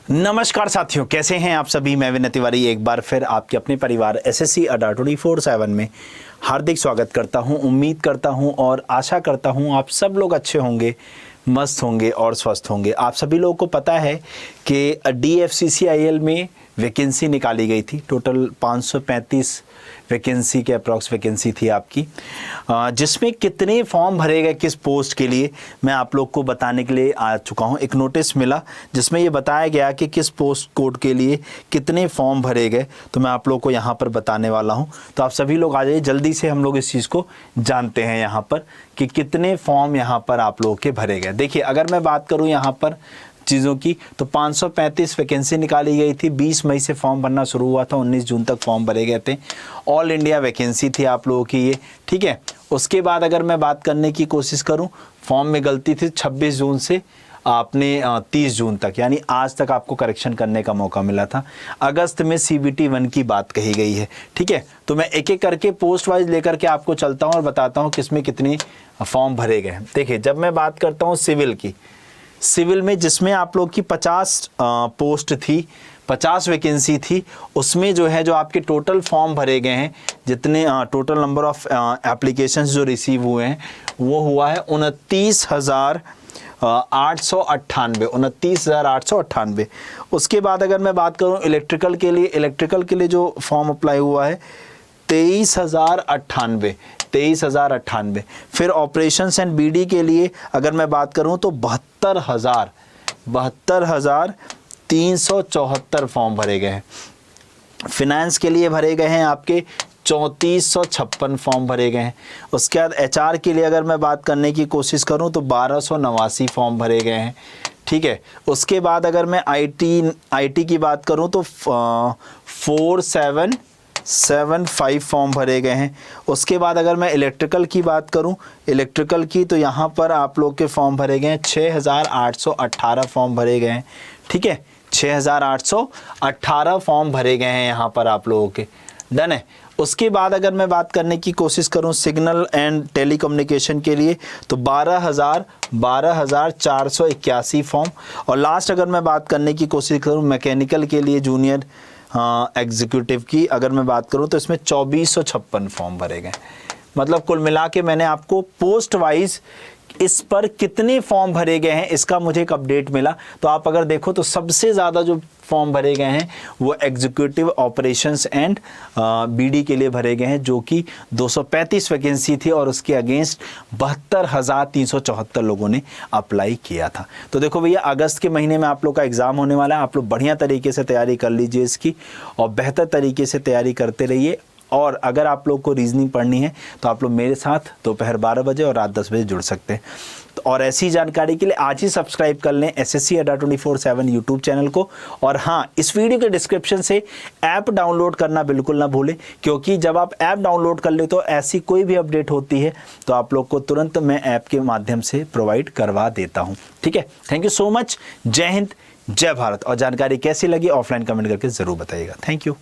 नमस्कार साथियों, कैसे हैं आप सभी। मैं विनय तिवारी एक बार फिर आपके अपने परिवार एसएससी अड्डा 24/7 में हार्दिक स्वागत करता हूं। उम्मीद करता हूं और आशा करता हूं आप सब लोग अच्छे होंगे, मस्त होंगे और स्वस्थ होंगे। आप सभी लोगों को पता है कि DFCCIL में वैकेंसी निकाली गई थी। टोटल 535 वैकेंसी के अप्रॉक्स वैकेंसी थी आपकी, जिसमें कितने फॉर्म भरे गए किस पोस्ट के लिए मैं आप लोग को बताने के लिए आ चुका हूं। एक नोटिस मिला जिसमें ये बताया गया कि किस पोस्ट कोड के लिए कितने फॉर्म भरे गए, तो मैं आप लोग को यहाँ पर बताने वाला हूँ। तो आप सभी लोग आ जाइए, जल्दी से हम लोग इस चीज़ को जानते हैं यहाँ पर कि कितने फॉर्म यहाँ पर आप लोगों के भरे गए। देखिए, अगर मैं बात करूँ यहाँ पर चीज़ों की, तो 535 वैकेंसी निकाली गई थी। 20 मई से फॉर्म भरना शुरू हुआ था, 19 जून तक फॉर्म भरे गए थे। ऑल इंडिया वैकेंसी थी आप लोगों की ये, ठीक है। उसके बाद अगर मैं बात करने की कोशिश करूं, फॉर्म में गलती थी। 26 जून से आपने 30 जून तक, यानी आज तक आपको करेक्शन करने का मौका मिला था। अगस्त में CBT 1 की बात कही गई है, ठीक है। तो मैं एक एक करके पोस्ट वाइज लेकर के आपको चलता हूँ और बताता हूँ किसमें कितने फॉर्म भरे गए। देखिए, जब मैं बात करता हूँ सिविल की, सिविल में जिसमें आप लोग की 50 पोस्ट थी, 50 वैकेंसी थी, उसमें जो है जो आपके टोटल फॉर्म भरे गए हैं, जितने टोटल नंबर ऑफ एप्लीकेशंस जो रिसीव हुए हैं वो हुआ है 29,898। उसके बाद अगर मैं बात करूं इलेक्ट्रिकल के लिए जो फॉर्म अप्लाई हुआ है 23,098। फिर ऑपरेशंस एंड BD के लिए अगर मैं बात करूं तो 72,374 फॉर्म भरे गए हैं। फिनेंस के लिए भरे गए हैं आपके 3456 फॉर्म भरे गए हैं। उसके बाद HR के लिए अगर मैं बात करने की कोशिश करूं तो 1289 फॉर्म भरे गए हैं, ठीक है। उसके बाद अगर मैं IT की बात करूं तो 4775 फॉर्म भरे गए हैं। उसके बाद अगर मैं इलेक्ट्रिकल की बात करूं, इलेक्ट्रिकल की, तो यहाँ पर आप लोग के फॉर्म भरे गए हैं 6818 फॉर्म भरे गए हैं, ठीक है। 6818 फॉर्म भरे गए हैं यहाँ पर आप लोगों के, डन है। उसके बाद अगर मैं बात करने की कोशिश करूं सिग्नल एंड टेलीकम्युनिकेशन के लिए तो 12,481 फॉर्म। और लास्ट अगर मैं बात करने की कोशिश करूं मैकेनिकल के लिए जूनियर एग्जीक्यूटिव की अगर मैं बात करूं तो इसमें 2456 फॉर्म भरे गए। मतलब कुल मिला के मैंने आपको पोस्ट वाइज इस पर कितने फॉर्म भरे गए हैं इसका मुझे एक अपडेट मिला। तो आप अगर देखो तो सबसे ज़्यादा जो फॉर्म भरे गए हैं वो एग्जीक्यूटिव ऑपरेशंस एंड BD के लिए भरे गए हैं, जो कि 235 वैकेंसी थी और उसके अगेंस्ट 72,374 लोगों ने अप्लाई किया था। तो देखो भैया, अगस्त के महीने में आप लोग का एग्ज़ाम होने वाला है। आप लोग बढ़िया तरीके से तैयारी कर लीजिए इसकी और बेहतर तरीके से तैयारी करते रहिए। और अगर आप लोग को रीजनिंग पढ़नी है तो आप लोग मेरे साथ दोपहर 12 बजे और रात 10 बजे जुड़ सकते हैं। तो और ऐसी जानकारी के लिए आज ही सब्सक्राइब कर लें SSC अड्डा 24/7 यूट्यूब चैनल को। और हाँ, इस वीडियो के डिस्क्रिप्शन से ऐप डाउनलोड करना बिल्कुल ना भूलें, क्योंकि जब आप ऐप डाउनलोड कर ले तो ऐसी कोई भी अपडेट होती है तो आप लोग को तुरंत मैं ऐप के माध्यम से प्रोवाइड करवा देता हूँ, ठीक है। Thank you so much. जय हिंद, जय भारत। और जानकारी कैसी लगी ऑफलाइन कमेंट करके ज़रूर बताइएगा। Thank you.